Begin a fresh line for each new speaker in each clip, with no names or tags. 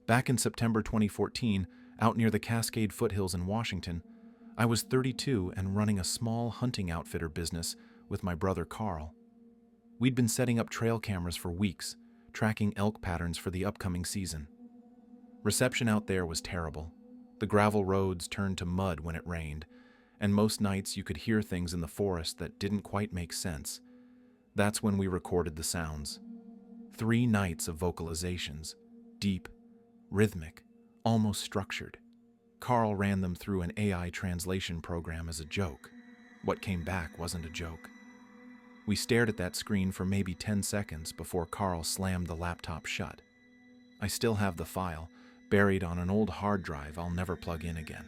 Back in September 2014, out near the Cascade foothills in Washington, I was 32 and running a small hunting outfitter business with my brother Carl. We'd been setting up trail cameras for weeks, tracking elk patterns for the upcoming season. Reception out there was terrible. The gravel roads turned to mud when it rained, and most nights you could hear things in the forest that didn't quite make sense. That's when we recorded the sounds. 3 nights of vocalizations, deep, rhythmic, almost structured. Carl ran them through an AI translation program as a joke. What came back wasn't a joke. We stared at that screen for maybe 10 seconds before Carl slammed the laptop shut. I still have the file, buried on an old hard drive I'll never plug in again.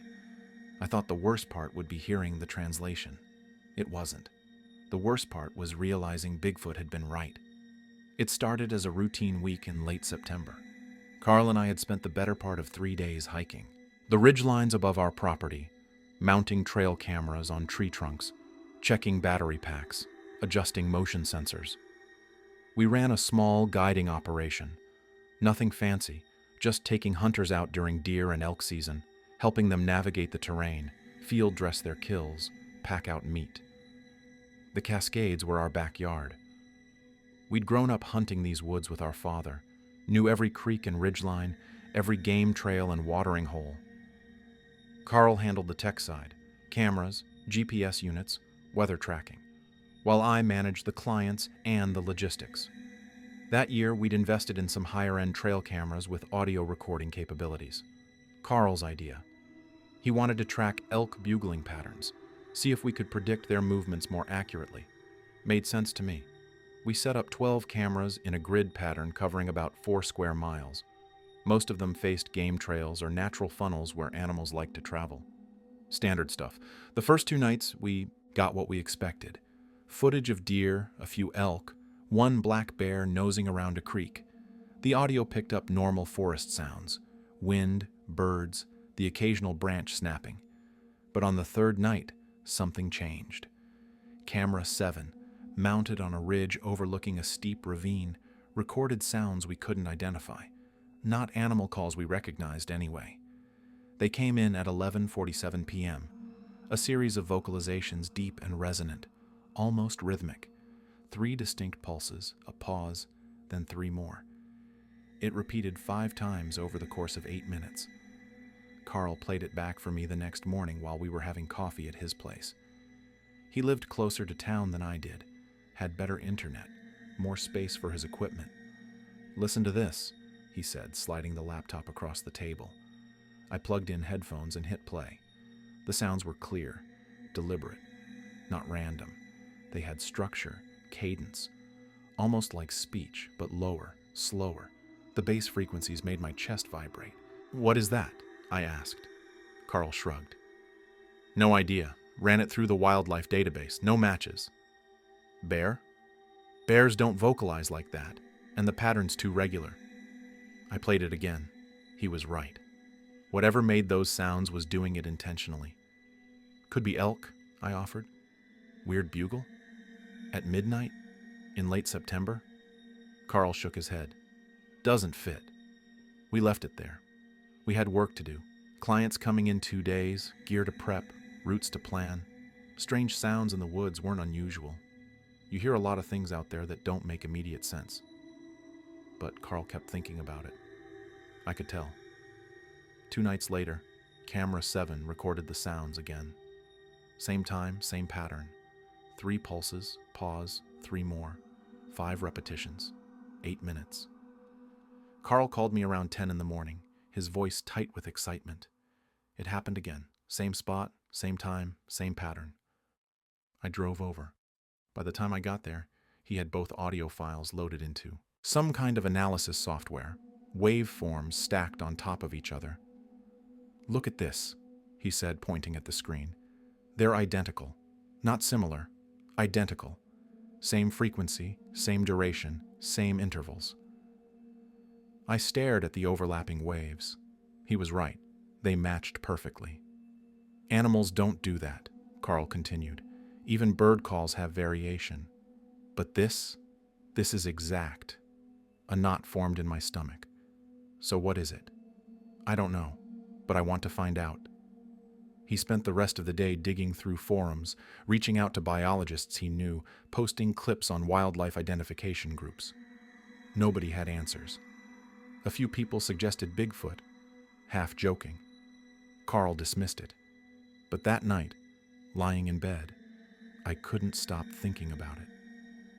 I thought the worst part would be hearing the translation. It wasn't. The worst part was realizing Bigfoot had been right. It started as a routine week in late September. Carl and I had spent the better part of 3 days hiking. The ridgelines above our property, mounting trail cameras on tree trunks, checking battery packs, adjusting motion sensors. We ran a small guiding operation. Nothing fancy, just taking hunters out during deer and elk season, helping them navigate the terrain, field dress their kills, pack out meat. The Cascades were our backyard. We'd grown up hunting these woods with our father, knew every creek and ridgeline, every game trail and watering hole. Carl handled the tech side, cameras, GPS units, weather tracking, while I managed the clients and the logistics. That year, we'd invested in some higher-end trail cameras with audio recording capabilities. Carl's idea. He wanted to track elk bugling patterns, see if we could predict their movements more accurately. Made sense to me. We set up 12 cameras in a grid pattern covering about 4 square miles. Most of them faced game trails or natural funnels where animals like to travel. Standard stuff. The first 2 nights, we got what we expected. Footage of deer, a few elk, 1 black bear nosing around a creek. The audio picked up normal forest sounds, wind, birds, the occasional branch snapping. But on the 3rd night, something changed. Camera 7, mounted on a ridge overlooking a steep ravine, recorded sounds we couldn't identify. Not animal calls we recognized anyway. They came in at 11:47 p.m., a series of vocalizations deep and resonant, almost rhythmic. 3 distinct pulses, a pause, then 3 more. It repeated 5 times over the course of 8 minutes. Carl played it back for me the next morning while we were having coffee at his place. He lived closer to town than I did, had better internet, more space for his equipment. "Listen to this," he said, sliding the laptop across the table. I plugged in headphones and hit play. The sounds were clear, deliberate, not random. They had structure, cadence, almost like speech, but lower, slower. The bass frequencies made my chest vibrate. "What is that?" I asked. Carl shrugged. "No idea. Ran it through the wildlife database. No matches." "Bear?" "Bears don't vocalize like that, and the pattern's too regular." I played it again. He was right. Whatever made those sounds was doing it intentionally. "Could be elk," I offered. "Weird bugle? At midnight? In late September?" Carl shook his head. "Doesn't fit." We left it there. We had work to do. Clients coming in 2 days, gear to prep, routes to plan. Strange sounds in the woods weren't unusual. You hear a lot of things out there that don't make immediate sense. But Carl kept thinking about it. I could tell. 2 nights later, camera 7 recorded the sounds again. Same time, same pattern. 3 pulses, pause, 3 more, 5 repetitions, 8 minutes. Carl called me around 10 in the morning, his voice tight with excitement. It happened again. Same spot, same time, same pattern. I drove over. By the time I got there, he had both audio files loaded into some kind of analysis software, waveforms stacked on top of each other. "Look at this," he said, pointing at the screen. "They're identical. Not similar. Identical. Same frequency, same duration, same intervals." I stared at the overlapping waves. He was right. They matched perfectly. "Animals don't do that," Carl continued. "Even bird calls have variation. But this is exact." A knot formed in my stomach. "So what is it?" I don't know, but I want to find out. He spent the rest of the day digging through forums, reaching out to biologists he knew, posting clips on wildlife identification groups. Nobody had answers. A few people suggested Bigfoot, half joking. Carl dismissed it. But that night, lying in bed, I couldn't stop thinking about it.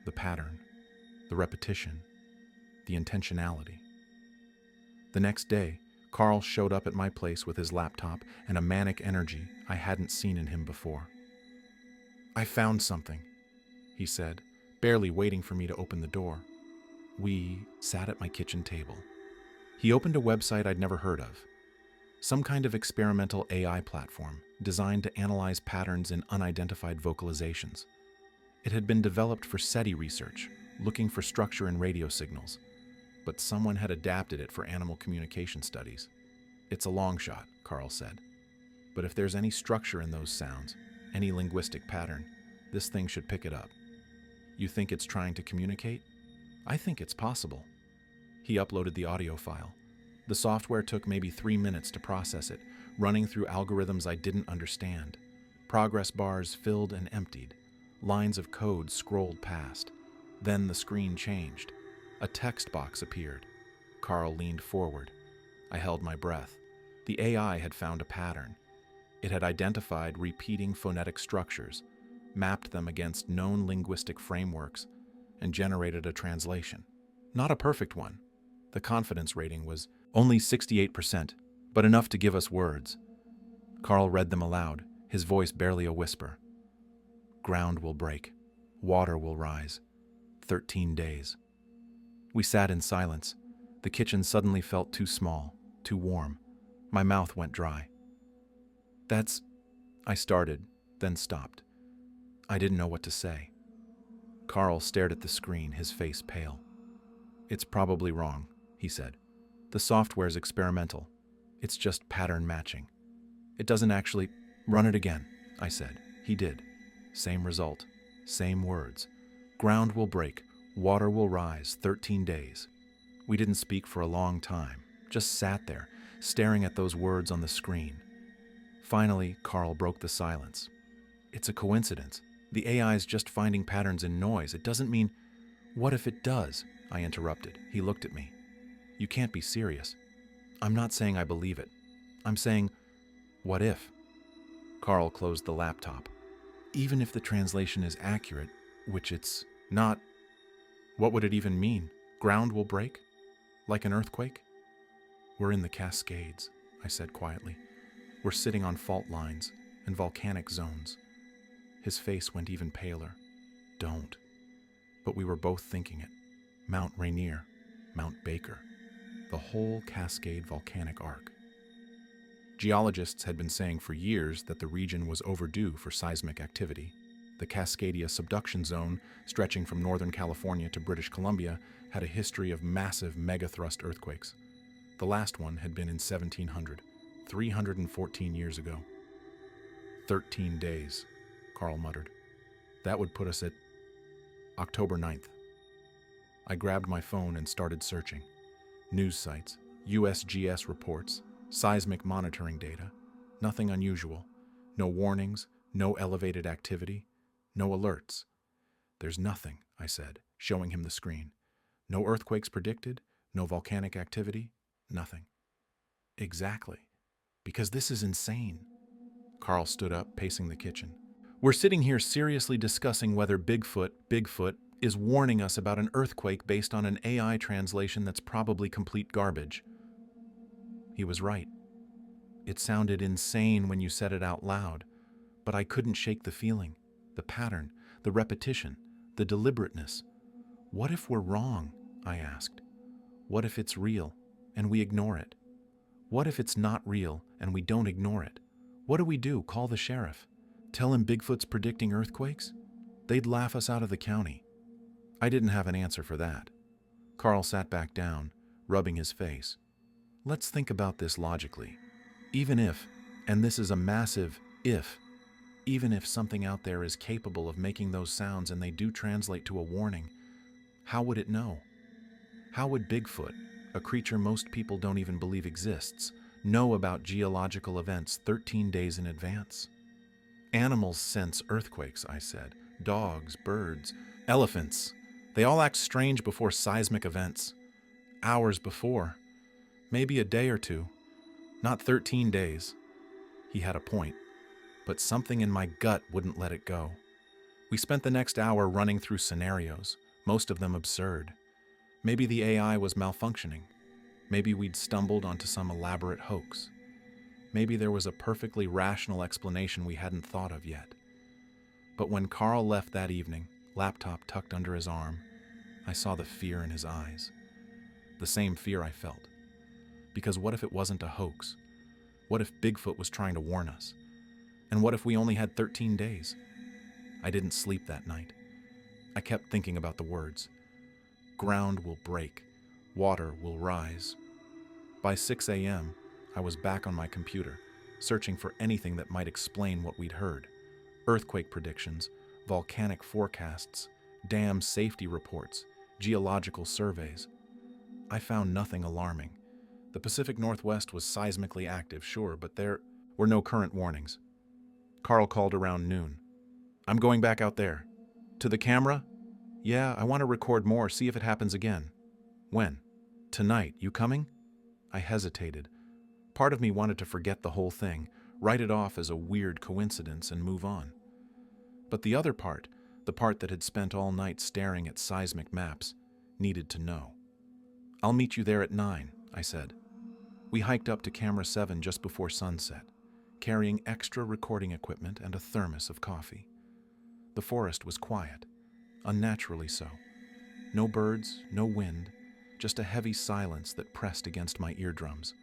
The pattern, the repetition, the intentionality. The next day, Carl showed up at my place with his laptop and a manic energy I hadn't seen in him before. "I found something," he said, barely waiting for me to open the door. We sat at my kitchen table. He opened a website I'd never heard of. Some kind of experimental AI platform designed to analyze patterns in unidentified vocalizations. It had been developed for SETI research, looking for structure in radio signals, but someone had adapted it for animal communication studies. "It's a long shot," Carl said. "But if there's any structure in those sounds, any linguistic pattern, this thing should pick it up. You think it's trying to communicate? I think it's possible." He uploaded the audio file. The software took maybe 3 minutes to process it, running through algorithms I didn't understand. Progress bars filled and emptied. Lines of code scrolled past. Then the screen changed. A text box appeared. Carl leaned forward. I held my breath. The AI had found a pattern. It had identified repeating phonetic structures, mapped them against known linguistic frameworks, and generated a translation. Not a perfect one. The confidence rating was only 68%, but enough to give us words. Carl read them aloud, his voice barely a whisper. "Ground will break. Water will rise. 13 days. We sat in silence. The kitchen suddenly felt too small, too warm. My mouth went dry. I started, then stopped. I didn't know what to say. Carl stared at the screen, his face pale. "It's probably wrong," he said. "The software's experimental. It's just pattern matching. It doesn't actually—" "Run it again," I said. He did. Same result. Same words. "Ground will break. Water will rise. 13 days. We didn't speak for a long time. Just sat there, staring at those words on the screen. Finally, Carl broke the silence. "It's a coincidence. The AI's just finding patterns in noise. It doesn't mean—" "What if it does?" I interrupted. He looked at me. "You can't be serious." "I'm not saying I believe it. I'm saying, what if?" Carl closed the laptop. "Even if the translation is accurate, which it's not, what would it even mean? Ground will break? Like an earthquake?" "We're in the Cascades," I said quietly. "We're sitting on fault lines and volcanic zones." His face went even paler. "Don't." But we were both thinking it. Mount Rainier, Mount Baker, the whole Cascade volcanic arc. Geologists had been saying for years that the region was overdue for seismic activity. The Cascadia subduction zone, stretching from Northern California to British Columbia, had a history of massive megathrust earthquakes. The last one had been in 1700, 314 years ago. 13 days, Carl muttered. That would put us at October 9th. I grabbed my phone and started searching. News sites, USGS reports, seismic monitoring data. Nothing unusual. No warnings, no elevated activity, no alerts. "There's nothing," I said, showing him the screen. "No earthquakes predicted, no volcanic activity, nothing." "Exactly. Because this is insane." Carl stood up, pacing the kitchen. "We're sitting here seriously discussing whether Bigfoot, is warning us about an earthquake based on an AI translation that's probably complete garbage." He was right. It sounded insane when you said it out loud, but I couldn't shake the feeling, the pattern, the repetition, the deliberateness. What if we're wrong? I asked. What if it's real and we ignore it? What if it's not real and we don't ignore it? What do we do? Call the sheriff? Tell him Bigfoot's predicting earthquakes? They'd laugh us out of the county. I didn't have an answer for that. Carl sat back down, rubbing his face. Let's think about this logically. Even if, and this is a massive if, even if something out there is capable of making those sounds and they do translate to a warning, how would it know? How would Bigfoot, a creature most people don't even believe exists, know about geological events 13 days in advance. Animals sense earthquakes, I said. Dogs, birds, elephants. They all act strange before seismic events. Hours before. Maybe a day or two. Not 13 days. He had a point, but something in my gut wouldn't let it go. We spent the next hour running through scenarios, most of them absurd. Maybe the AI was malfunctioning. Maybe we'd stumbled onto some elaborate hoax. Maybe there was a perfectly rational explanation we hadn't thought of yet. But when Carl left that evening, laptop tucked under his arm, I saw the fear in his eyes. The same fear I felt. Because what if it wasn't a hoax? What if Bigfoot was trying to warn us? And what if we only had 13 days? I didn't sleep that night. I kept thinking about the words. Ground will break. Water will rise. By 6 a.m., I was back on my computer, searching for anything that might explain what we'd heard. Earthquake predictions, volcanic forecasts, dam safety reports, geological surveys. I found nothing alarming. The Pacific Northwest was seismically active, sure, but there were no current warnings. Carl called around noon. I'm going back out there. To the camera? Yeah, I want to record more, see if it happens again. When? Tonight. You coming? I hesitated. Part of me wanted to forget the whole thing, write it off as a weird coincidence and move on. But the other part, the part that had spent all night staring at seismic maps, needed to know. I'll meet you there at 9, I said. We hiked up to Camera 7 just before sunset, carrying extra recording equipment and a thermos of coffee. The forest was quiet, unnaturally so. No birds, no wind, just a heavy silence that pressed against my eardrums.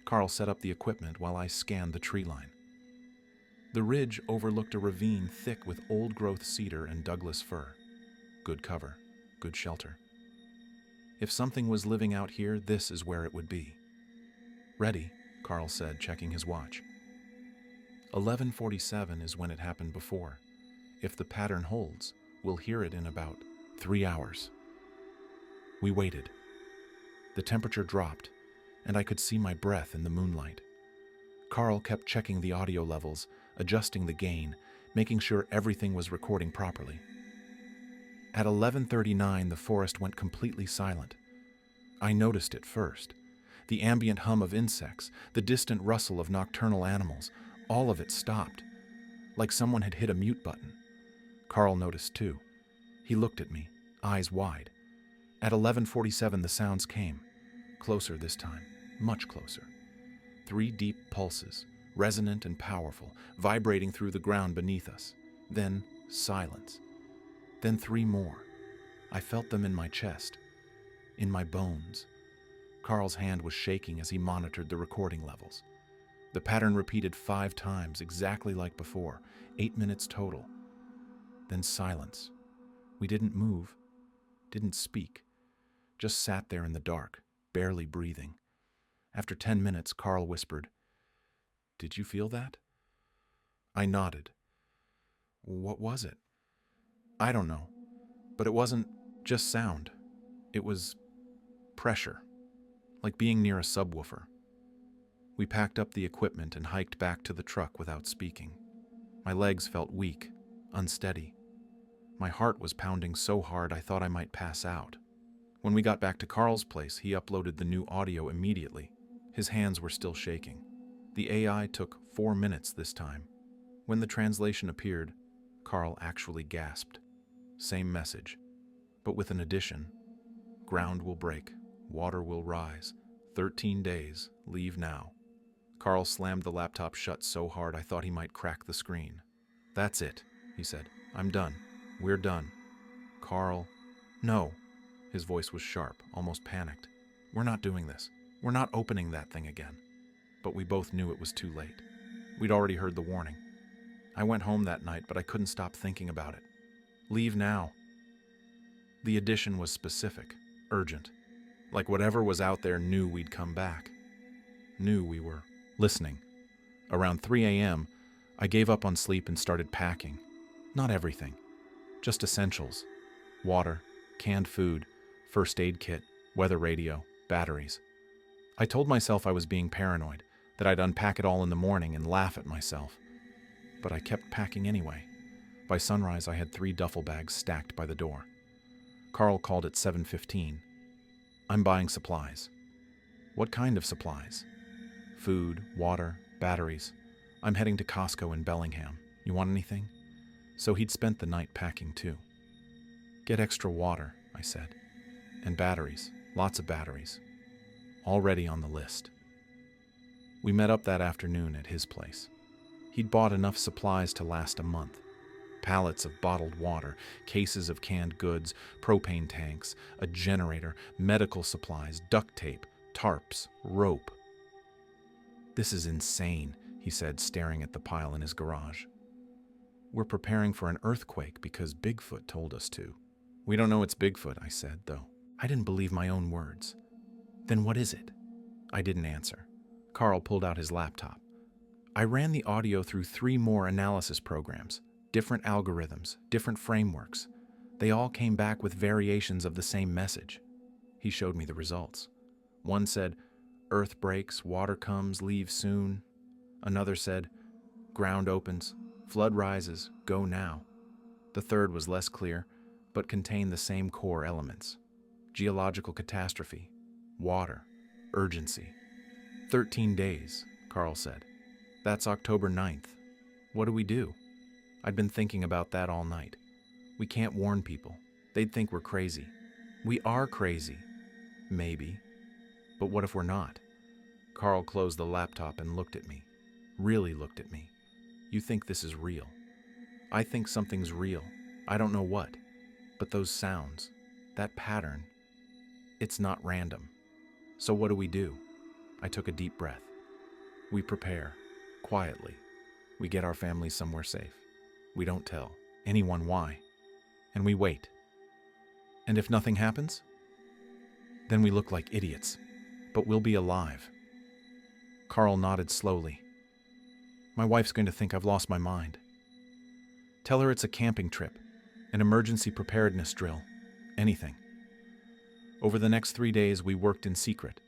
Carl set up the equipment while I scanned the tree line. The ridge overlooked a ravine thick with old-growth cedar and Douglas fir. Good cover, good shelter. If something was living out here, this is where it would be. Ready, Carl said, checking his watch. 11:47 is when it happened before. If the pattern holds, we'll hear it in about 3 hours. We waited. The temperature dropped, and I could see my breath in the moonlight. Carl kept checking the audio levels, adjusting the gain, making sure everything was recording properly. At 11:39, the forest went completely silent. I noticed it first. The ambient hum of insects, the distant rustle of nocturnal animals, all of it stopped, like someone had hit a mute button. Carl noticed too. He looked at me, eyes wide. At 11:47, the sounds came. Closer this time, much closer. 3 deep pulses, resonant and powerful, vibrating through the ground beneath us. Then silence. Then 3 more. I felt them in my chest, in my bones. Carl's hand was shaking as he monitored the recording levels. The pattern repeated 5 times, exactly like before, 8 minutes total. Then silence. We didn't move, didn't speak, just sat there in the dark, barely breathing. After 10 minutes, Carl whispered, "Did you feel that?" I nodded. What was it? I don't know, but it wasn't just sound. It was pressure, like being near a subwoofer. We packed up the equipment and hiked back to the truck without speaking. My legs felt weak, unsteady. My heart was pounding so hard I thought I might pass out. When we got back to Carl's place, he uploaded the new audio immediately. His hands were still shaking. The AI took 4 minutes this time. When the translation appeared, Carl actually gasped. Same message, but with an addition. Ground will break, water will rise. 13 days, leave now. Carl slammed the laptop shut so hard I thought he might crack the screen. That's it, he said. I'm done. We're done. Carl, no. His voice was sharp, almost panicked. We're not doing this. We're not opening that thing again. But we both knew it was too late. We'd already heard the warning. I went home that night, but I couldn't stop thinking about it. Leave now. The addition was specific, urgent. Like whatever was out there knew we'd come back. Knew we were listening. Around 3 a.m., I gave up on sleep and started packing. Not everything. Just essentials. Water, canned food, first aid kit, weather radio, batteries. I told myself I was being paranoid, that I'd unpack it all in the morning and laugh at myself. But I kept packing anyway. By sunrise, I had 3 duffel bags stacked by the door. Carl called at 7:15. I'm buying supplies. What kind of supplies? Food, water, batteries. I'm heading to Costco in Bellingham. You want anything? So he'd spent the night packing too. Get extra water, I said. And batteries, lots of batteries. Already on the list. We met up that afternoon at his place. He'd bought enough supplies to last a month. Pallets of bottled water, cases of canned goods, propane tanks, a generator, medical supplies, duct tape, tarps, rope. This is insane, he said, staring at the pile in his garage. We're preparing for an earthquake because Bigfoot told us to. We don't know it's Bigfoot, I said, though. I didn't believe my own words. Then what is it? I didn't answer. Carl pulled out his laptop. I ran the audio through 3 more analysis programs, different algorithms, different frameworks. They all came back with variations of the same message. He showed me the results. One said, "Earth breaks, water comes, leave soon." Another said, "Ground opens, flood rises, go now." The third was less clear, but contained the same core elements. Geological catastrophe, water, urgency. 13 days, Carl said. That's October 9th. What do we do? I'd been thinking about that all night. We can't warn people. They'd think we're crazy. We are crazy. Maybe. But what if we're not? Carl closed the laptop and looked at me. Really looked at me. You think this is real. I think something's real. I don't know what. But those sounds, that pattern, it's not random. So what do we do? I took a deep breath. We prepare, quietly. We get our families somewhere safe. We don't tell anyone why. And we wait. And if nothing happens? Then we look like idiots. But we'll be alive. Carl nodded slowly. My wife's going to think I've lost my mind. Tell her it's a camping trip, an emergency preparedness drill, anything. Over the next 3 days, we worked in secret.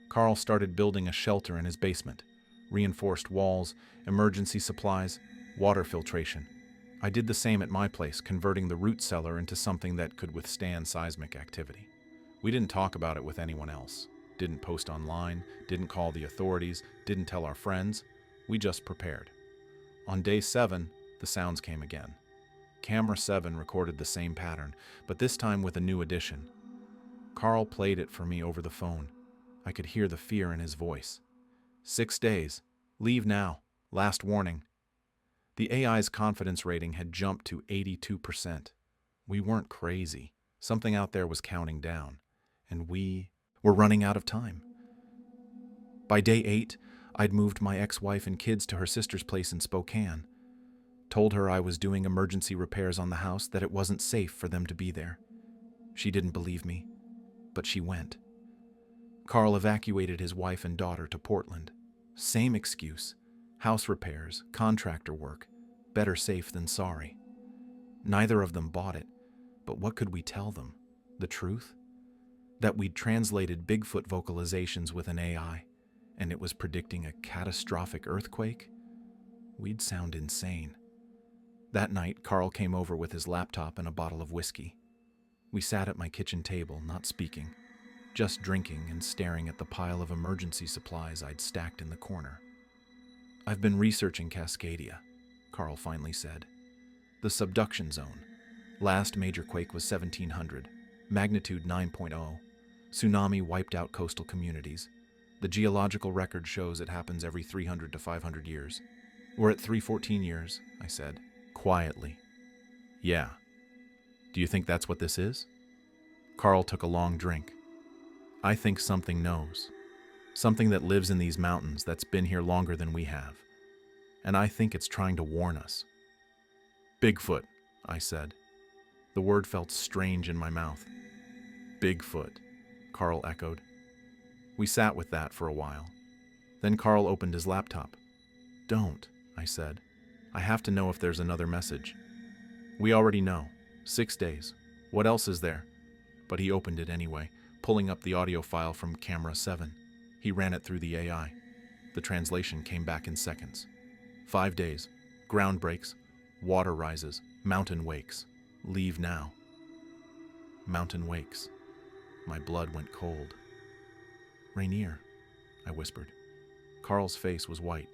Carl started building a shelter in his basement, reinforced walls, emergency supplies, water filtration. I did the same at my place, converting the root cellar into something that could withstand seismic activity. We didn't talk about it with anyone else, didn't post online, didn't call the authorities, didn't tell our friends. We just prepared. On day 7, the sounds came again. Camera 7 recorded the same pattern, but this time with a new addition. Carl played it for me over the phone. I could hear the fear in his voice. 6 days. Leave now. Last warning. The AI's confidence rating had jumped to 82%. We weren't crazy. Something out there was counting down, and we were running out of time. By day 8, I'd moved my ex-wife and kids to her sister's place in Spokane. Told her I was doing emergency repairs on the house, that it wasn't safe for them to be there. She didn't believe me, but she went. Carl evacuated his wife and daughter to Portland. Same excuse. House repairs, contractor work. Better safe than sorry. Neither of them bought it, but what could we tell them? The truth? That we'd translated Bigfoot vocalizations with an AI, and it was predicting a catastrophic earthquake? We'd sound insane. That night, Carl came over with his laptop and a bottle of whiskey. We sat at my kitchen table, not speaking, just drinking and staring at the pile of emergency supplies I'd stacked in the corner. I've been researching Cascadia, Carl finally said. The subduction zone. Last major quake was 1700, magnitude 9.0. Tsunami wiped out coastal communities. The geological record shows it happens every 300 to 500 years. We're at 314 years, I said, quietly. Yeah. Do you think that's what this is? Carl took a long drink. I think something knows. Something that lives in these mountains that's been here longer than we have. And I think it's trying to warn us. Bigfoot, I said. The word felt strange in my mouth. Bigfoot, Carl echoed. We sat with that for a while. Then Carl opened his laptop. Don't, I said. I have to know if there's another message. We already know. 6 days. What else is there? But he opened it anyway, pulling up the audio file from camera 7. He ran it through the AI. The translation came back in seconds. 5 days. Ground breaks. Water rises. Mountain wakes. Leave now. Mountain wakes. My blood went cold. Rainier, I whispered. Carl's face was white.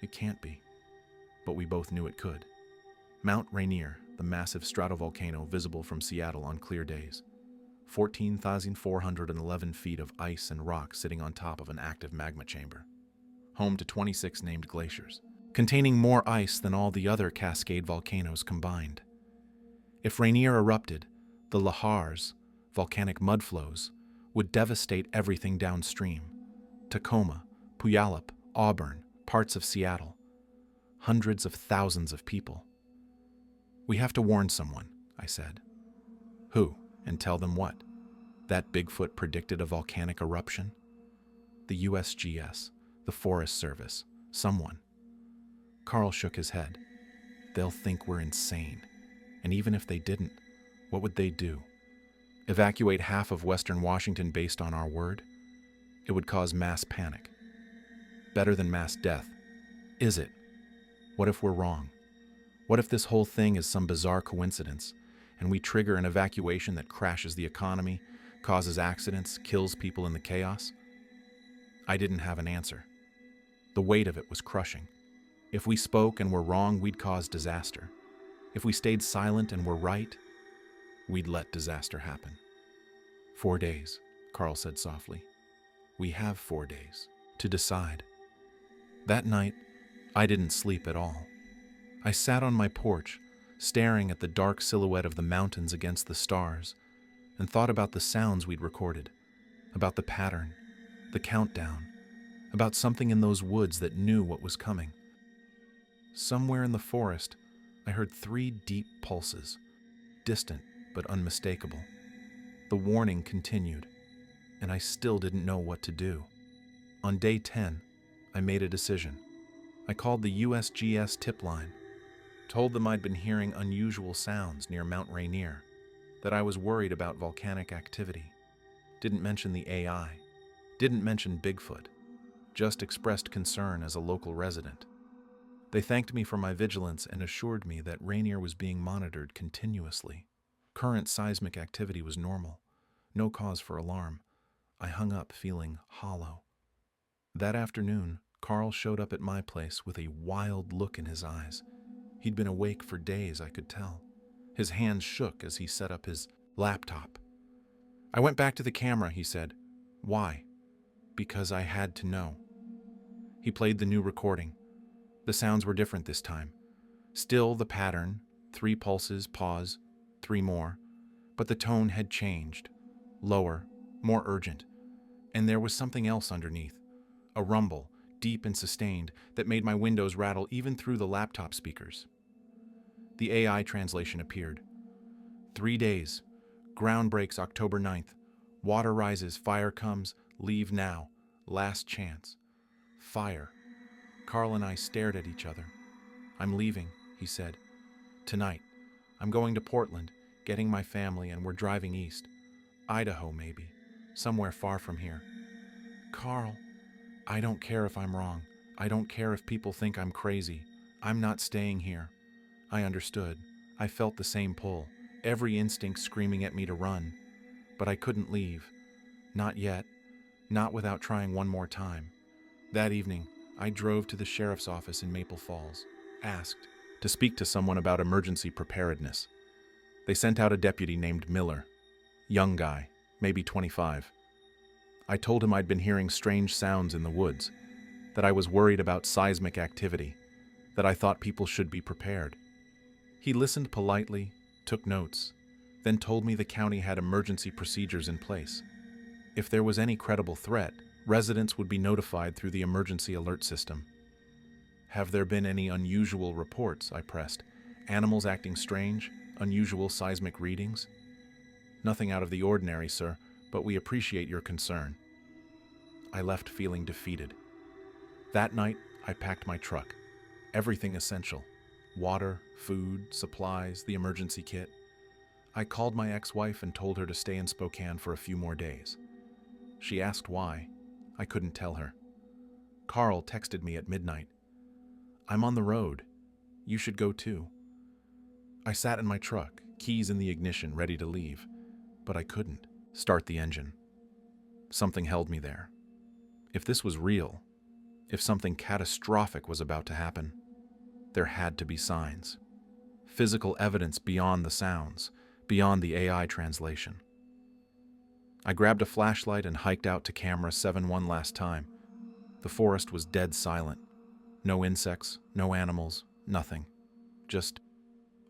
It can't be. But we both knew it could. Mount Rainier, the massive stratovolcano visible from Seattle on clear days. 14,411 feet of ice and rock sitting on top of an active magma chamber. Home to 26 named glaciers, containing more ice than all the other Cascade volcanoes combined. If Rainier erupted, the lahars, volcanic mudflows, would devastate everything downstream. Tacoma, Puyallup, Auburn, parts of Seattle. Hundreds of thousands of people. We have to warn someone, I said. Who? And tell them what? That Bigfoot predicted a volcanic eruption? The USGS, the Forest Service, someone. Carl shook his head. They'll think we're insane. And even if they didn't, what would they do? Evacuate half of Western Washington based on our word? It would cause mass panic. Better than mass death. Is it? What if we're wrong? What if this whole thing is some bizarre coincidence, and we trigger an evacuation that crashes the economy, causes accidents, kills people in the chaos? I didn't have an answer. The weight of it was crushing. If we spoke and were wrong, we'd cause disaster. If we stayed silent and were right, we'd let disaster happen. 4 days, Carl said softly. We have 4 days to decide. That night, I didn't sleep at all. I sat on my porch, staring at the dark silhouette of the mountains against the stars, and thought about the sounds we'd recorded, about the pattern, the countdown, about something in those woods that knew what was coming. Somewhere in the forest, I heard 3 deep pulses, distant but unmistakable. The warning continued, and I still didn't know what to do. On day 10, I made a decision. I called the USGS tip line, told them I'd been hearing unusual sounds near Mount Rainier, that I was worried about volcanic activity. Didn't mention the AI, didn't mention Bigfoot, just expressed concern as a local resident. They thanked me for my vigilance and assured me that Rainier was being monitored continuously. Current seismic activity was normal, no cause for alarm. I hung up feeling hollow. That afternoon, Carl showed up at my place with a wild look in his eyes. He'd been awake for days, I could tell. His hands shook as he set up his laptop. I went back to the camera, he said. Why? Because I had to know. He played the new recording. The sounds were different this time. Still the pattern, 3 pulses, pause, 3 more. But the tone had changed. Lower, more urgent. And there was something else underneath. A rumble, deep and sustained, that made my windows rattle even through the laptop speakers. The AI translation appeared. 3 days. Ground breaks October 9th. Water rises, fire comes, leave now. Last chance. Fire. Carl and I stared at each other. I'm leaving, he said. Tonight. I'm going to Portland, getting my family, and we're driving east. Idaho, maybe. Somewhere far from here. Carl, I don't care if I'm wrong. I don't care if people think I'm crazy. I'm not staying here. I understood. I felt the same pull, every instinct screaming at me to run. But I couldn't leave. Not yet. Not without trying one more time. That evening, I drove to the sheriff's office in Maple Falls, asked to speak to someone about emergency preparedness. They sent out a deputy named Miller. Young guy, maybe 25. I told him I'd been hearing strange sounds in the woods, that I was worried about seismic activity, that I thought people should be prepared. He listened politely, took notes, then told me the county had emergency procedures in place. If there was any credible threat, residents would be notified through the emergency alert system. Have there been any unusual reports? I pressed. Animals acting strange? Unusual seismic readings? Nothing out of the ordinary, sir, but we appreciate your concern. I left feeling defeated. That night, I packed my truck. Everything essential. Water, food, supplies, the emergency kit. I called my ex-wife and told her to stay in Spokane for a few more days. She asked why. I couldn't tell her. Carl texted me at midnight. "I'm on the road. You should go too." I sat in my truck, keys in the ignition, ready to leave, but I couldn't start the engine. Something held me there. If this was real, if something catastrophic was about to happen, there had to be signs. Physical evidence beyond the sounds, beyond the AI translation. I grabbed a flashlight and hiked out to camera 7 one last time. The forest was dead silent. No insects, no animals, nothing. Just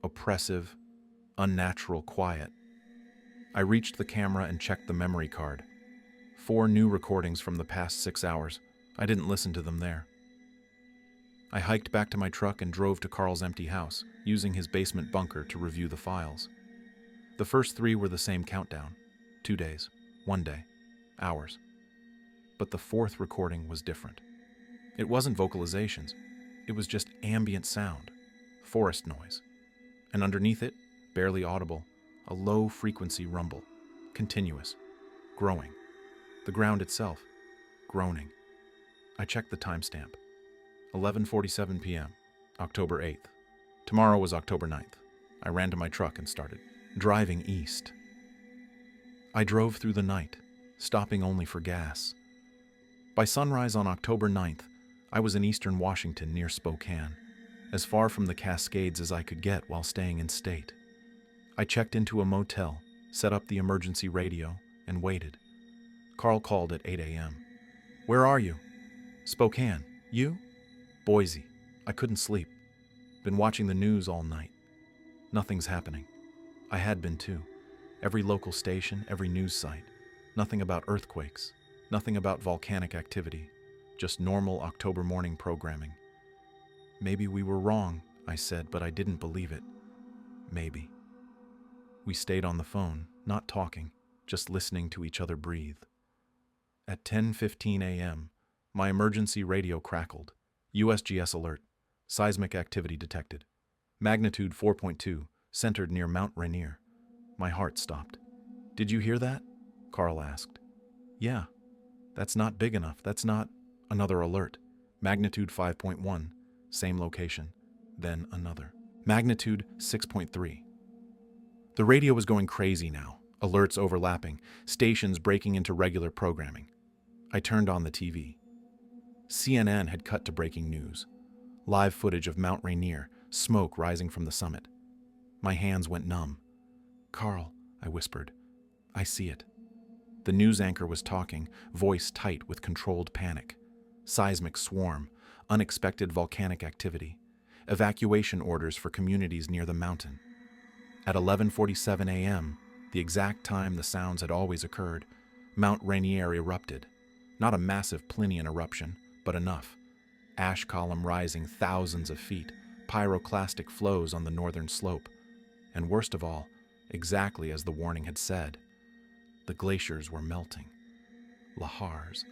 oppressive, unnatural quiet. I reached the camera and checked the memory card. 4 new recordings from the past 6 hours. I didn't listen to them there. I hiked back to my truck and drove to Carl's empty house, using his basement bunker to review the files. The first 3 were the same countdown. 2 days, 1 day, hours. But the 4th recording was different. It wasn't vocalizations. It was just ambient sound, forest noise. And underneath it, barely audible, a low-frequency rumble, continuous, growing. The ground itself, groaning. I checked the timestamp. 11:47 p.m., October 8th. Tomorrow was October 9th. I ran to my truck and started driving east. I drove through the night, stopping only for gas. By sunrise on October 9th, I was in eastern Washington near Spokane, as far from the Cascades as I could get while staying in state. I checked into a motel, set up the emergency radio, and waited. Carl called at 8 a.m. "Where are you?" "Spokane. You?" "Boise. I couldn't sleep. Been watching the news all night. Nothing's happening." I had been too. Every local station, every news site. Nothing about earthquakes. Nothing about volcanic activity. Just normal October morning programming. "Maybe we were wrong," I said, but I didn't believe it. Maybe. We stayed on the phone, not talking, just listening to each other breathe. At 10:15 a.m., my emergency radio crackled. USGS alert. Seismic activity detected. Magnitude 4.2, centered near Mount Rainier. My heart stopped. "Did you hear that?" Carl asked. "Yeah. That's not big enough. That's not..." Another alert. Magnitude 5.1, same location. Then another. Magnitude 6.3. The radio was going crazy now. Alerts overlapping, stations breaking into regular programming. I turned on the TV. CNN had cut to breaking news. Live footage of Mount Rainier, smoke rising from the summit. My hands went numb. "Carl," I whispered. "I see it." The news anchor was talking, voice tight with controlled panic. Seismic swarm, unexpected volcanic activity, evacuation orders for communities near the mountain. At 11:47 a.m., the exact time the sounds had always occurred, Mount Rainier erupted. Not a massive Plinian eruption, but enough. Ash column rising thousands of feet, pyroclastic flows on the northern slope. And worst of all, exactly as the warning had said, the glaciers were melting. Lahars.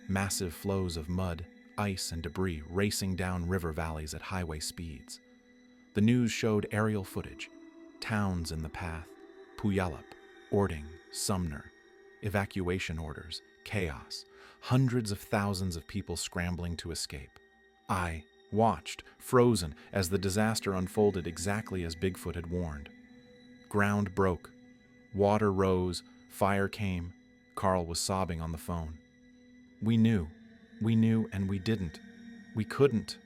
Massive flows of mud, ice, and debris racing down river valleys at highway speeds. The news showed aerial footage. Towns in the path. Puyallup, Ording, Sumner. Evacuation orders, chaos. Hundreds of thousands of people scrambling to escape. I watched, frozen, as the disaster unfolded exactly as Bigfoot had warned. Ground broke. Water rose. Fire came. Carl was sobbing on the phone. We knew, and we didn't. We couldn't.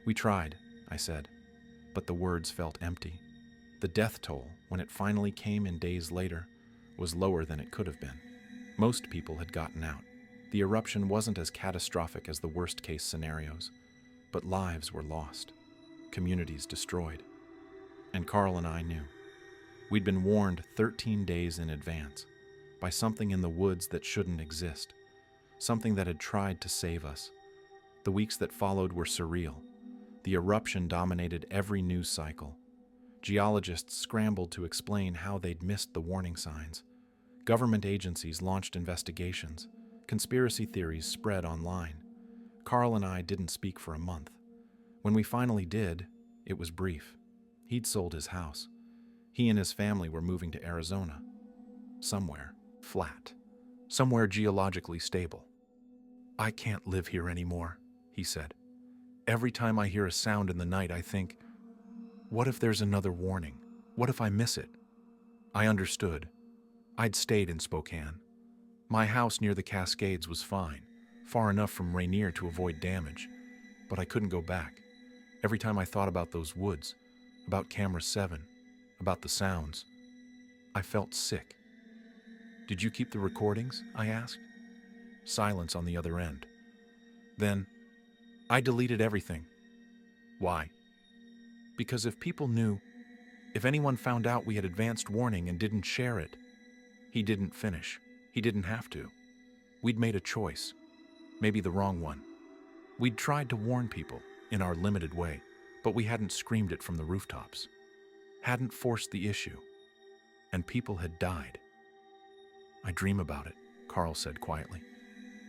We tried, I said, but the words felt empty. The death toll, when it finally came in days later, was lower than it could have been. Most people had gotten out. The eruption wasn't as catastrophic as the worst-case scenarios, but lives were lost, communities destroyed. And Carl and I knew. We'd been warned 13 days in advance by something in the woods that shouldn't exist, something that had tried to save us. The weeks that followed were surreal. The eruption dominated every news cycle. Geologists scrambled to explain how they'd missed the warning signs. Government agencies launched investigations. Conspiracy theories spread online. Carl and I didn't speak for a month. When we finally did, it was brief. He'd sold his house. He and his family were moving to Arizona. Somewhere flat. Somewhere geologically stable. "I can't live here anymore," he said. "Every time I hear a sound in the night, I think, what if there's another warning? What if I miss it?" I understood. I'd stayed in Spokane. My house near the Cascades was fine, far enough from Rainier to avoid damage, but I couldn't go back. Every time I thought about those woods, about Camera 7, about the sounds, I felt sick. "Did you keep the recordings?" I asked. Silence on the other end. Then, "I deleted everything." "Why?" "Because if people knew, if anyone found out we had advanced warning and didn't share it." He didn't finish. He didn't have to. We'd made a choice, maybe the wrong one. We'd tried to warn people, in our limited way, but we hadn't screamed it from the rooftops. Hadn't forced the issue. And people had died. "I dream about it," Carl said quietly.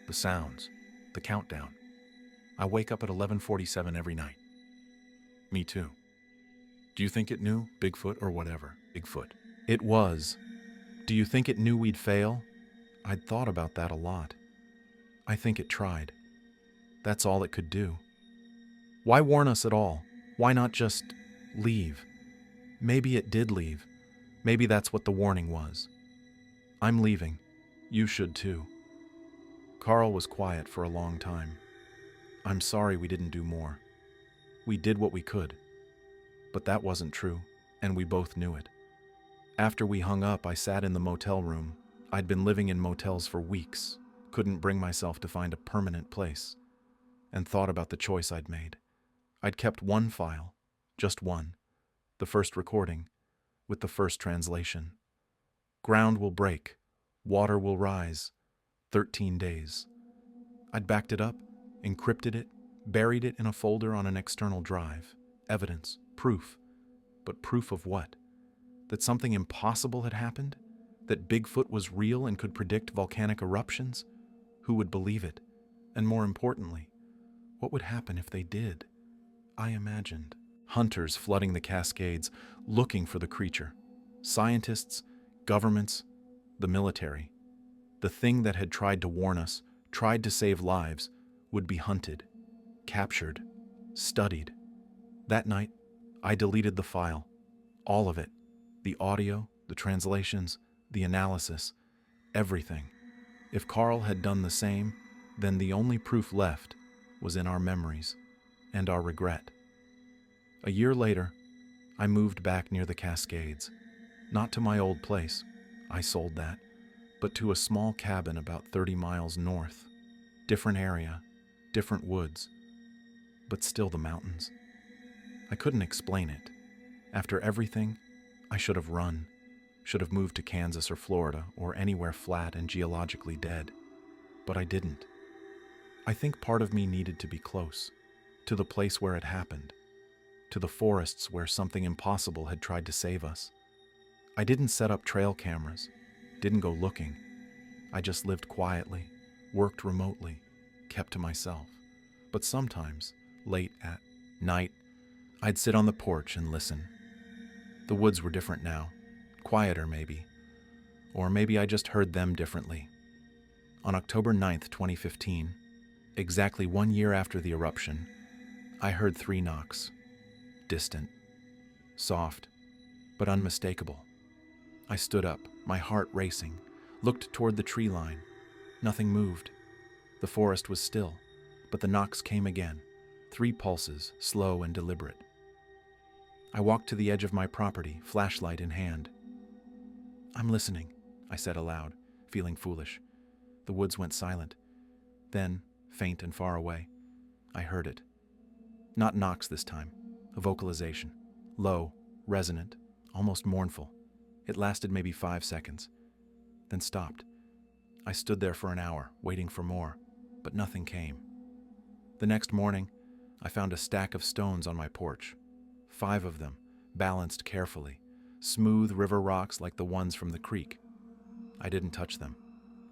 "The sounds, the countdown. I wake up at 11:47 every night." "Me too." "Do you think it knew, Bigfoot or whatever?" "Bigfoot." "It was. Do you think it knew we'd fail?" I'd thought about that a lot. I think it tried. That's all it could do. Why warn us at all? Why not just leave? Maybe it did leave. Maybe that's what the warning was. "I'm leaving. You should too." Carl was quiet for a long time. "I'm sorry we didn't do more. We did what we could." But that wasn't true, and we both knew it. After we hung up, I sat in the motel room. I'd been living in motels for weeks, couldn't bring myself to find a permanent place, and thought about the choice I'd made. I'd kept one file, just one, the first recording, with the first translation. "Ground will break, water will rise, 13 days. I'd backed it up, encrypted it, buried it in a folder on an external drive. Evidence, proof. But proof of what? That something impossible had happened? That Bigfoot was real and could predict volcanic eruptions? Who would believe it? And more importantly, what would happen if they did? I imagined hunters flooding the Cascades, looking for the creature. Scientists, governments, the military. The thing that had tried to warn us, tried to save lives, would be hunted, captured, studied. That night, I deleted the file. All of it. The audio, the translations, the analysis, everything. If Carl had done the same, then the only proof left was in our memories and our regret. A year later, I moved back near the Cascades. Not to my old place, I sold that, but to a small cabin about 30 miles north. Different area, different woods, but still the mountains. I couldn't explain it. After everything, I should have run, should have moved to Kansas or Florida or anywhere flat and geologically dead. But I didn't. I think part of me needed to be close, to the place where it happened, to the forests where something impossible had tried to save us. I didn't set up trail cameras, didn't go looking. I just lived quietly, worked remotely, kept to myself. But sometimes, late at night, I'd sit on the porch and listen. The woods were different now, quieter maybe. Or maybe I just heard them differently. On October 9th, 2015, exactly 1 year after the eruption, I heard 3 knocks. Distant, soft, but unmistakable. I stood up, my heart racing, looked toward the tree line. Nothing moved. The forest was still, but the knocks came again, 3 pulses, slow and deliberate. I walked to the edge of my property, flashlight in hand. "I'm listening," I said aloud, feeling foolish. The woods went silent. Then, faint and far away, I heard it. Not knocks this time, a vocalization. Low, resonant, almost mournful. It lasted maybe 5 seconds, then stopped. I stood there for an hour, waiting for more, but nothing came. The next morning, I found a stack of stones on my porch. 5 of them, balanced carefully, smooth river rocks like the ones from the creek. I didn't touch them,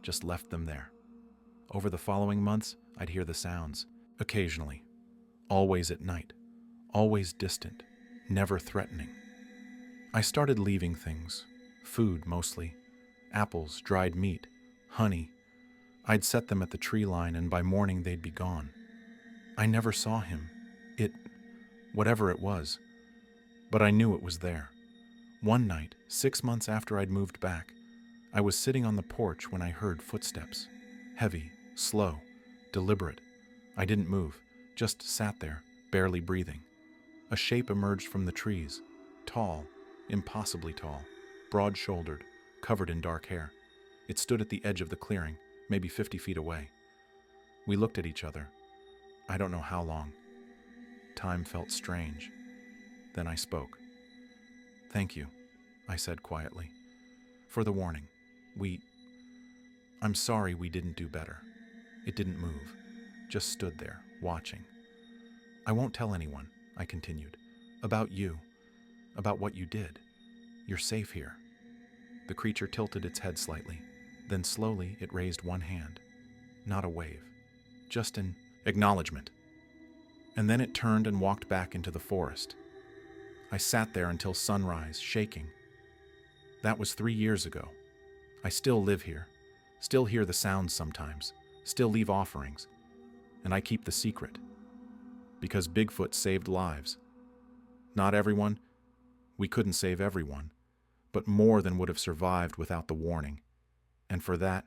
just left them there. Over the following months, I'd hear the sounds, occasionally, always at night, always distant, never threatening. I started leaving things, food mostly, apples, dried meat, honey. I'd set them at the tree line, and by morning they'd be gone. I never saw him. Whatever it was. But I knew it was there. One night, 6 months after I'd moved back, I was sitting on the porch when I heard footsteps. Heavy, slow, deliberate. I didn't move, just sat there, barely breathing. A shape emerged from the trees. Tall, impossibly tall, broad-shouldered, covered in dark hair. It stood at the edge of the clearing, maybe 50 feet away. We looked at each other. I don't know how long. Time felt strange. Then I spoke. "Thank you," I said quietly, "for the warning. I'm sorry we didn't do better." It didn't move, just stood there, watching. "I won't tell anyone," I continued, "about you, about what you did. You're safe here." The creature tilted its head slightly. Then slowly it raised one hand. Not a wave, just an acknowledgement. And then it turned and walked back into the forest. I sat there until sunrise, shaking. That was 3 years ago. I still live here, still hear the sounds sometimes, still leave offerings, and I keep the secret. Because Bigfoot saved lives. Not everyone, we couldn't save everyone, but more than would have survived without the warning. And for that,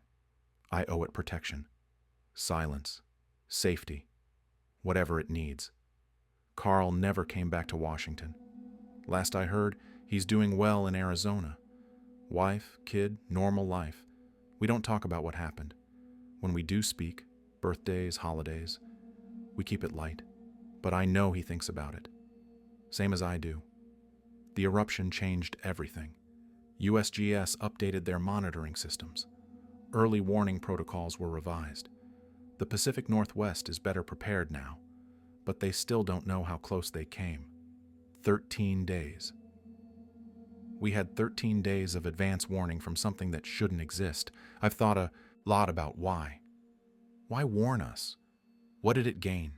I owe it protection, silence, safety, whatever it needs. Carl never came back to Washington. Last I heard, he's doing well in Arizona. Wife, kid, normal life. We don't talk about what happened. When we do speak, birthdays, holidays, we keep it light. But I know he thinks about it. Same as I do. The eruption changed everything. USGS updated their monitoring systems. Early warning protocols were revised. The Pacific Northwest is better prepared now, but they still don't know how close they came. 13 days. We had 13 days of advance warning from something that shouldn't exist. I've thought a lot about why. Why warn us? What did it gain?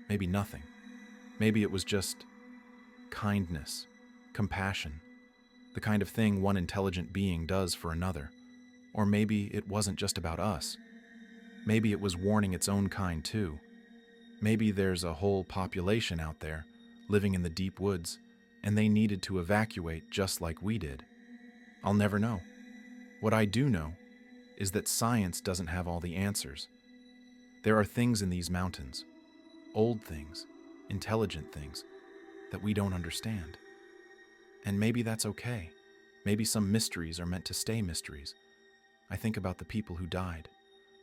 Maybe nothing. Maybe it was just kindness, compassion, the kind of thing one intelligent being does for another. Or maybe it wasn't just about us. Maybe it was warning its own kind too. Maybe there's a whole population out there living in the deep woods, and they needed to evacuate just like we did. I'll never know. What I do know is that science doesn't have all the answers. There are things in these mountains, old things, intelligent things, that we don't understand. And maybe that's okay. Maybe some mysteries are meant to stay mysteries. I think about the people who died,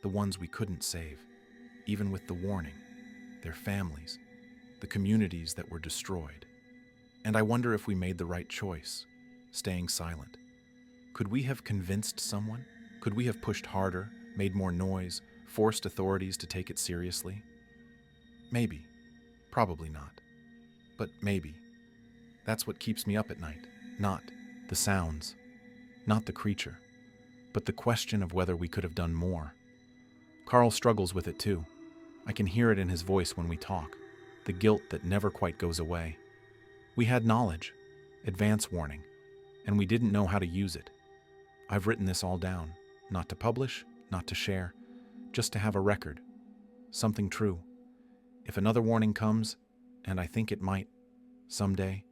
the ones we couldn't save, even with the warning, their families, the communities that were destroyed. And I wonder if we made the right choice, staying silent. Could we have convinced someone? Could we have pushed harder, made more noise, forced authorities to take it seriously? Maybe. Probably not. But maybe. That's what keeps me up at night. Not the sounds, not the creature, but the question of whether we could have done more. Carl struggles with it too. I can hear it in his voice when we talk, the guilt that never quite goes away. We had knowledge, advance warning, and we didn't know how to use it. I've written this all down, not to publish, not to share, just to have a record, something true. If another warning comes, and I think it might, someday,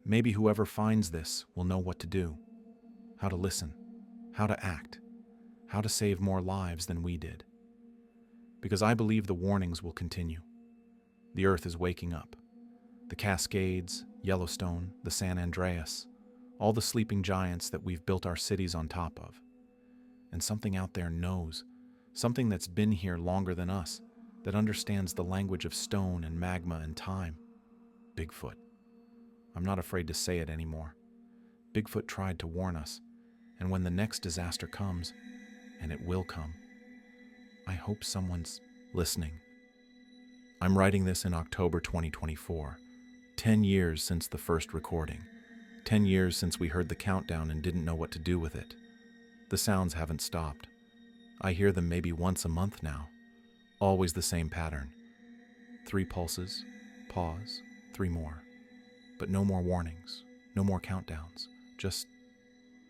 maybe whoever finds this will know what to do, how to listen, how to act, how to save more lives than we did. Because I believe the warnings will continue. The earth is waking up. The Cascades, Yellowstone, the San Andreas, all the sleeping giants that we've built our cities on top of. And something out there knows, something that's been here longer than us, that understands the language of stone and magma and time. Bigfoot. I'm not afraid to say it anymore. Bigfoot tried to warn us, and when the next disaster comes, and it will come, I hope someone's listening. I'm writing this in October 2024, 10 years since the first recording, 10 years since we heard the countdown and didn't know what to do with it. The sounds haven't stopped. I hear them maybe once a month now, always the same pattern. 3 pulses, pause, 3 more. But no more warnings, no more countdowns, just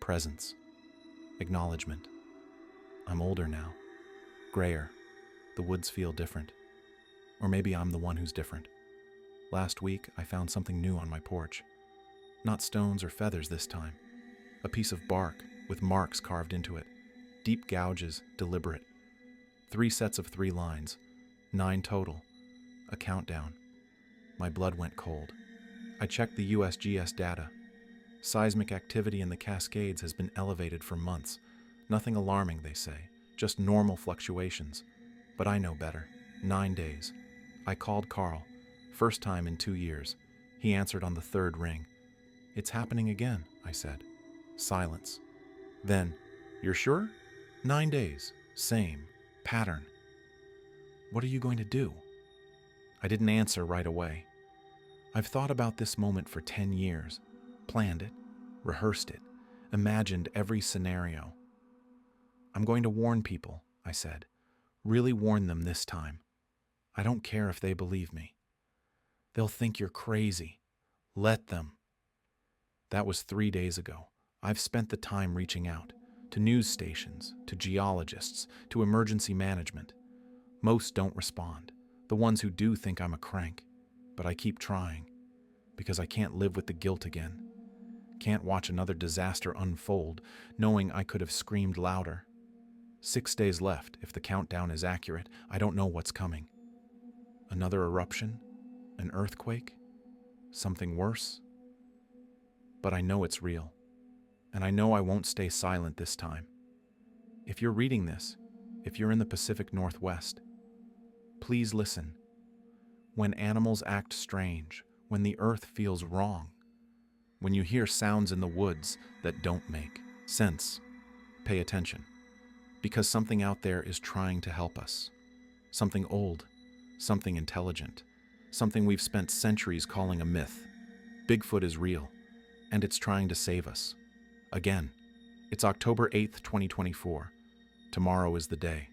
presence, acknowledgement. I'm older now. Grayer. The woods feel different. Or maybe I'm the one who's different. Last week, I found something new on my porch. Not stones or feathers this time. A piece of bark with marks carved into it. Deep gouges, deliberate. 3 sets of 3 lines. 9 total. A countdown. My blood went cold. I checked the USGS data. Seismic activity in the Cascades has been elevated for months. Nothing alarming, they say. Just normal fluctuations. But I know better. 9 days. I called Carl. First time in 2 years. He answered on the 3rd ring. "It's happening again," I said. Silence. Then, "You're sure?" 9 days. Same. Pattern. "What are you going to do?" I didn't answer right away. I've thought about this moment for 10 years. Planned it. Rehearsed it. Imagined every scenario. "I'm going to warn people," I said. "Really warn them this time. I don't care if they believe me. They'll think you're crazy. Let them." That was 3 days ago. I've spent the time reaching out to news stations, to geologists, to emergency management. Most don't respond. The ones who do think I'm a crank. But I keep trying, because I can't live with the guilt again. Can't watch another disaster unfold, knowing I could have screamed louder. 6 days left, if the countdown is accurate. I don't know what's coming. Another eruption? An earthquake? Something worse? But I know it's real. And I know I won't stay silent this time. If you're reading this, if you're in the Pacific Northwest, please listen. When animals act strange, when the earth feels wrong, when you hear sounds in the woods that don't make sense, pay attention. Because something out there is trying to help us. Something old, something intelligent, something we've spent centuries calling a myth. Bigfoot is real, and it's trying to save us. Again, it's October 8th, 2024. Tomorrow is the day.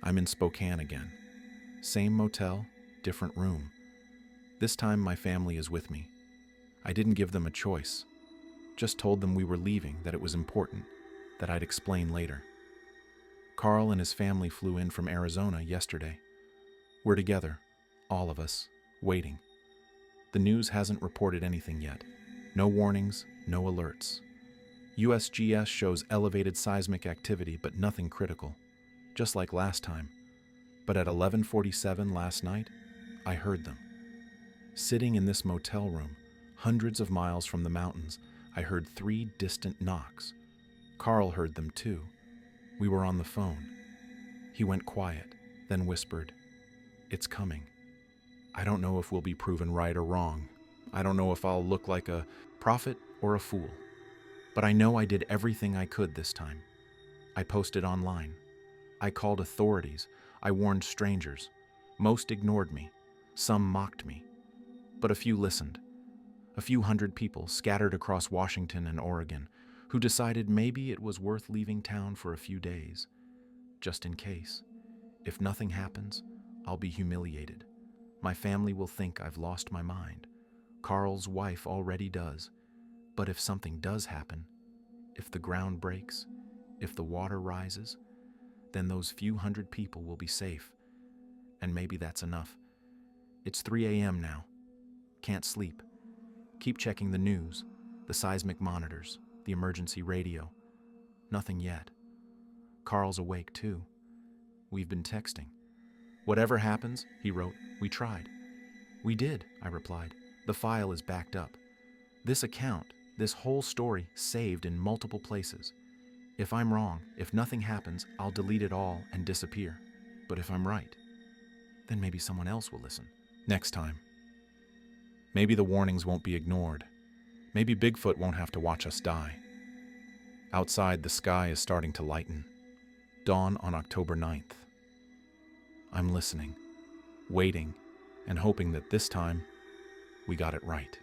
I'm in Spokane again. Same motel, different room. This time my family is with me. I didn't give them a choice. Just told them we were leaving, that it was important, that I'd explain later. Carl and his family flew in from Arizona yesterday. We're together, all of us, waiting. The news hasn't reported anything yet. No warnings, no alerts. USGS shows elevated seismic activity, but nothing critical. Just like last time. But at 11:47 last night, I heard them. Sitting in this motel room, hundreds of miles from the mountains, I heard 3 distant knocks. Carl heard them too. We were on the phone. He went quiet, then whispered, "It's coming." I don't know if we'll be proven right or wrong. I don't know if I'll look like a prophet or a fool. But I know I did everything I could this time. I posted online. I called authorities. I warned strangers. Most ignored me. Some mocked me. But a few listened. A few hundred people scattered across Washington and Oregon who decided maybe it was worth leaving town for a few days. Just in case. If nothing happens, I'll be humiliated. My family will think I've lost my mind. Carl's wife already does. But if something does happen, if the ground breaks, if the water rises, then those few hundred people will be safe. And maybe that's enough. It's 3 a.m. now. Can't sleep. Keep checking the news, the seismic monitors, the emergency radio. Nothing yet. Carl's awake too. We've been texting. "Whatever happens," he wrote, "we tried." "We did," I replied. "The file is backed up. This account, this whole story, saved in multiple places. If I'm wrong, if nothing happens, I'll delete it all and disappear. But if I'm right, then maybe someone else will listen. Next time. Maybe the warnings won't be ignored. Maybe Bigfoot won't have to watch us die." Outside, the sky is starting to lighten. Dawn on October 9th. I'm listening, waiting, and hoping that this time we got it right.